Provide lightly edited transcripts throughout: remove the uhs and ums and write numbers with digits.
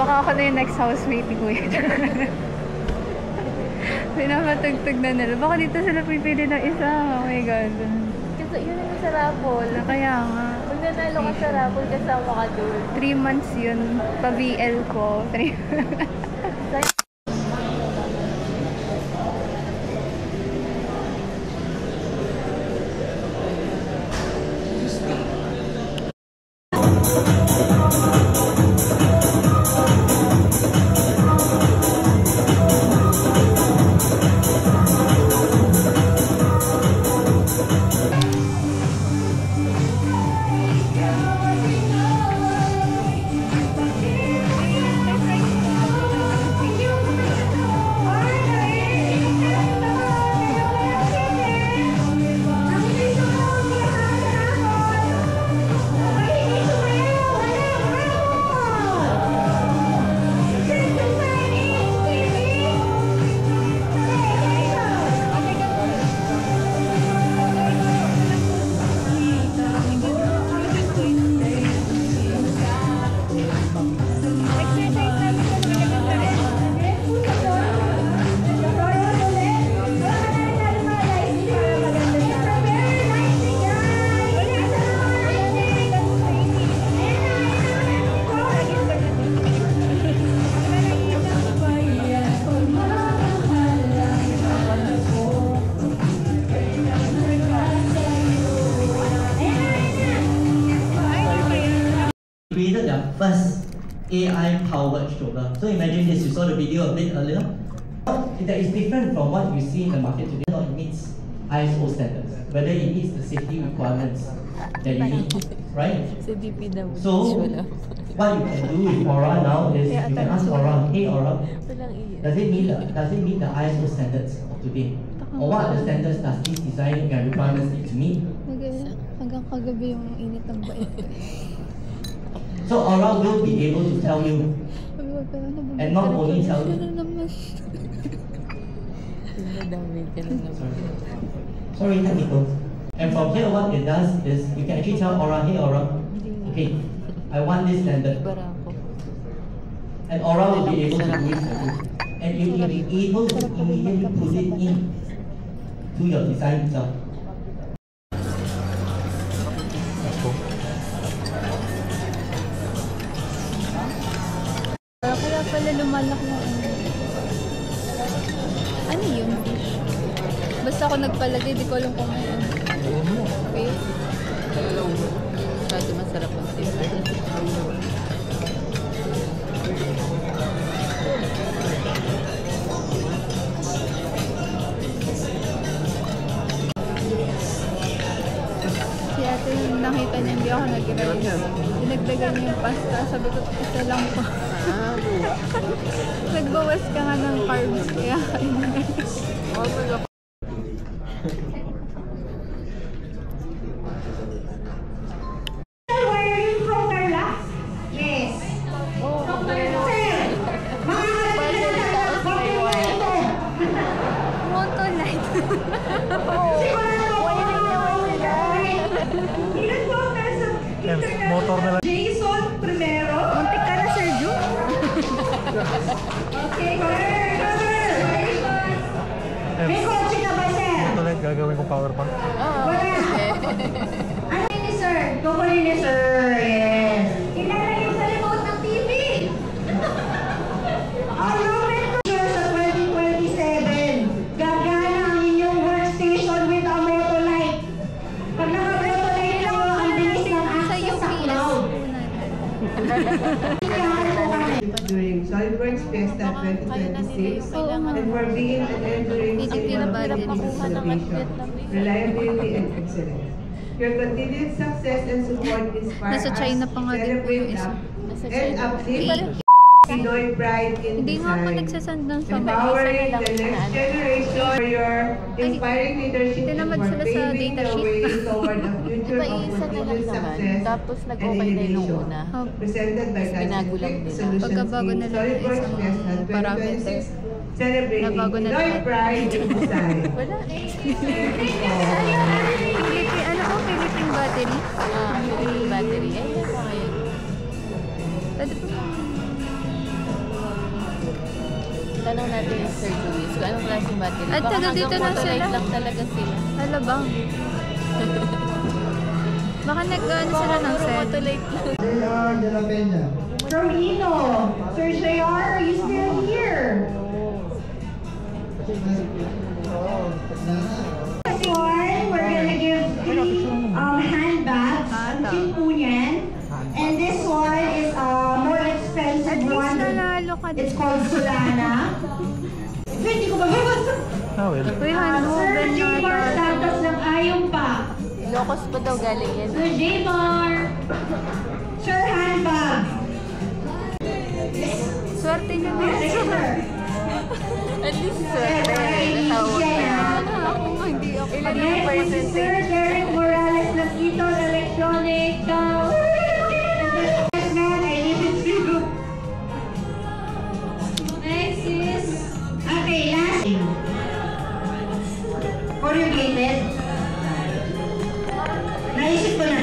Ako na yung next housemate ni Kuya. Pinapatugtog na nila. Baka dito sila pipili ng isa. Oh my God. Kasi yun yung sa raffle. Kaya nga. Pag nanalo ka sa raffle, kasama ka doon. 3 months yun. Pa-VL ko. 3 created their first AI-powered stroller. So imagine this, you saw the video a bit earlier. That is different from what you see in the market today. It meets ISO standards, whether it meets the safety requirements that you need, right? So what you can do with Aura now is you can ask Aura, hey Aura, does it meet the ISO standards of today? Or what other standards does this design and requirements need to meet? Hanggang kagabi yung init ng bait. So Aura will be able to tell you, and not only tell you. Sorry, technical. And from here, what it does is you can actually tell Aura, hey Aura, okay, I want this standard. And Aura will be able to do it for you. And you will be able to immediately put it in to your design itself. Kaya pala lumalak na ano yun? Basta ako nagpalagay, di ko alam kung ano. Okay? Masyado masarap ang sila. Si ate yung nakita niya, hindi ako nag-rice. Dinagdagan niya yung pasta. Sabi ko, isa lang po. Nagbawas ka nga ng carbs. Kaya motor na lang. Jason primero. muntik ka na, Sergio. Okay, may kotse ka ba, sir? Ito lang gagawin kong power bank. Wala. Ano yun ni sir? Kukunin ni sir. Yes. Ilalagay sa remote ng TV. Allowment to sure sa 2027. Gagana ang inyong workstation with a Motolight. Pag naka-Motolight lang, ang bilis ng access sa cloud. During SolidWorks Fiesta 2026 and for being an enduring signal of innovation, reliability, and excellence. Your continued success and support inspire us to celebrate and uplift Pinoy pride in Hindi nga ako design, nagsasand ng empowering the next generation for your inspiring leadership and for paving the way toward a future of continued success and innovation. Presented by Scientific Solutions Pagkabago na lang SolidWorks Fiesta 2026, celebrating Pinoy pride in design. Wala Ano ko, Philippine battery? Philippine battery. Ay, yan pa ngayon. Pwede po. Sir Luis, kung anong klaseng battery. At Baka taga dito hanggang na Motolite sila. lang talaga sila. Hala ba? Baka nag-ano sila ng Puro set. Motolite lang. JR de la Peña. From Ino, Sir JR, are you still here? This one, we're gonna give 3 handbags. Cute po yan. And this one is a more expensive At least one. nanalo ka It's din. called Solana. Hindi ko mababasa. Ah, well. Uy, Sir handugan J-Bar na. Santos ng ayaw pa. Locos pa daw galing yan. Sir J-Bar. Sir handbag. Swerte nyo na. Yes, sir. At least swerte. Natawag na. Ako nga, hindi ako. Ilan yung Next is percentage? Sir Derek Morales ng Eton Electronic. Yes, man, I live in Cebu. Next is... Okay, last. Corrugated. Naisip ko na.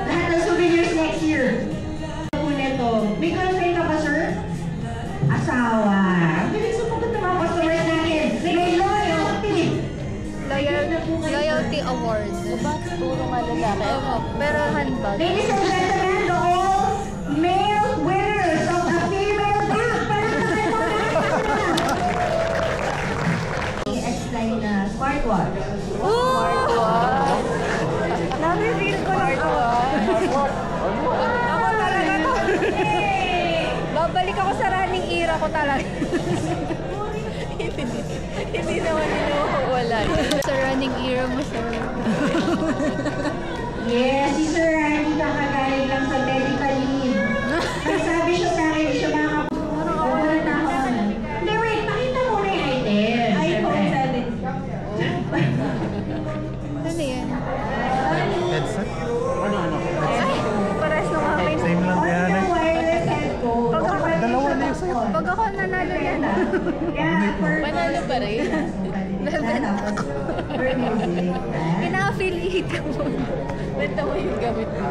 Lahat ng souvenirs next year. Ako nito. May girlfriend ka ba, sir? Asawa. Ang bilis sumagot ng mga customers natin. May loyalty. Loyalty Award. Bakit puro nga lalaki? Oo, pero handbag. Ladies and gentlemen, the all male winners of the female group. X-Line na smartwatch. Smartwatch! Nami-feel ko lang ako. Ako talaga to. Babalik ako sa running era ko talaga. Hindi naman inuwala. Sa running era mo, sir. Yes, si Sir Randy kakagaling lang sa medical leave. Nagsabi siya sa akin, siya makakapunan na ako. Hindi, wait, pakita mo na yung item. iPhone 7. Ano yan? Headset? Pares ng akin. Same lang yan eh. Wireless headphone. Dalawa na yung sa'yo. Pag ako nanalo yan. Panalo pa rin. Ina-affiliate ka mo. Benta mo yung gamit mo.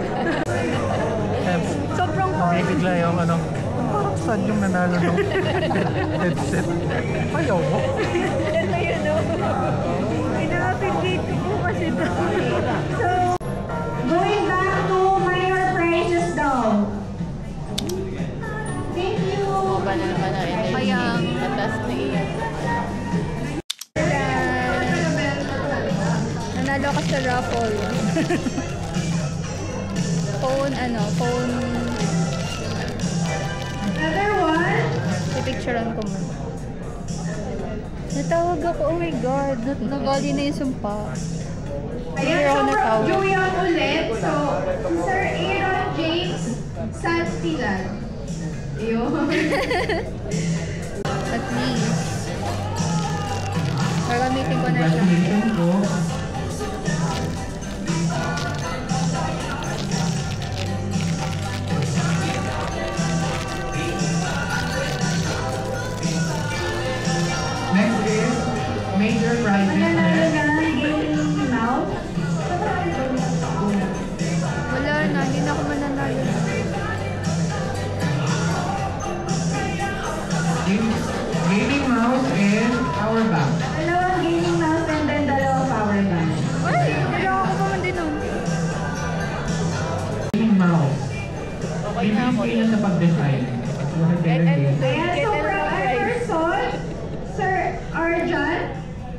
Sobrang hard. Bigla yung ano. Parang saan yung nanalo ng headset? Ayaw mo. Ito yun o. Ina-affiliate ko po kasi ito. So, going back to minor prices daw. Thank you. Ba na naman ang energy? Mayang. Mataas na iyan. Nanalo ka sa raffle. Phone. Another one. Pipicturean ko mo. Natawag ako, oh my god. Nabali na yung sumpa. Ayan, Pero so from natawag. Joyang ulit. So, Sir Aaron James Santilan. Ayun. At least. Gagamitin ko na siya. Congratulations po. Next is major prizes. Mananalo na ng gaming mouse. Wala na, hindi na ako mananalo. Gaming mouse and power bank. Dalawang gaming mouse and then dalawang power bank. Ay, hindi ako pa din nun. Gaming mouse. Okay na ako. Bibilis sa pag-design. Ayan, so from Emerson, Sir Arjan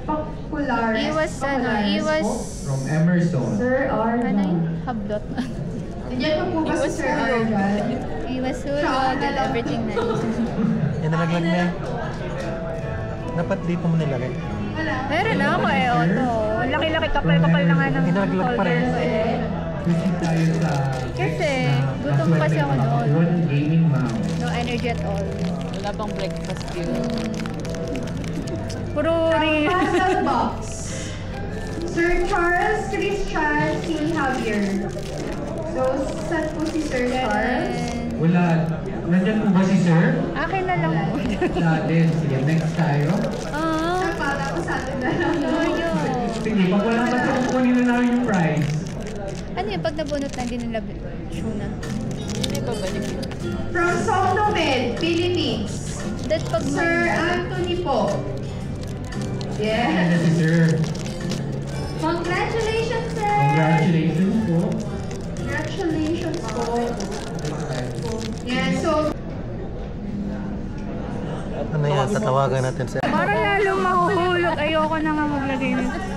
Populares. Iwas, From Emerson. Sir Arjan. ano yun? Hablot. Nandiyan pa po ba si Sir Arjan? Iwas hulog and everything na. Yan nalaglag na yan. Dapat dito mo nilagay. Meron na ako eh, auto. Laki-laki, kapal-kapal na nga ng Inalaglag pa rin. holder ko eh. Visit tayo sa... Kasi, gutom kasi ako noon. One gaming mouse. No energy at all. Wala pang breakfast yun. Puro rin. Puzzle box. Sir Charles Christian C. Javier. So, saan po si Sir Charles? Wala. Nandyan po ba si sir? Akin na lang po. Sa atin. Sige, next tayo. Ah, Para ko sa atin na lang. ayun. Sige, pag wala pa siya, kukunin na namin yung prize. Ano yun, pag nabunot na, hindi nila tuna. Hindi ba balik yun? From Somnomed, Philippines. That pag Sir Anthony po. Yes. Thank you, sir. Congratulations, sir. Congratulations po. Congratulations po. Yes, so Ano yan? Tatawagan natin siya. para lalo mahuhulog. Ayoko na nga maglagay nito.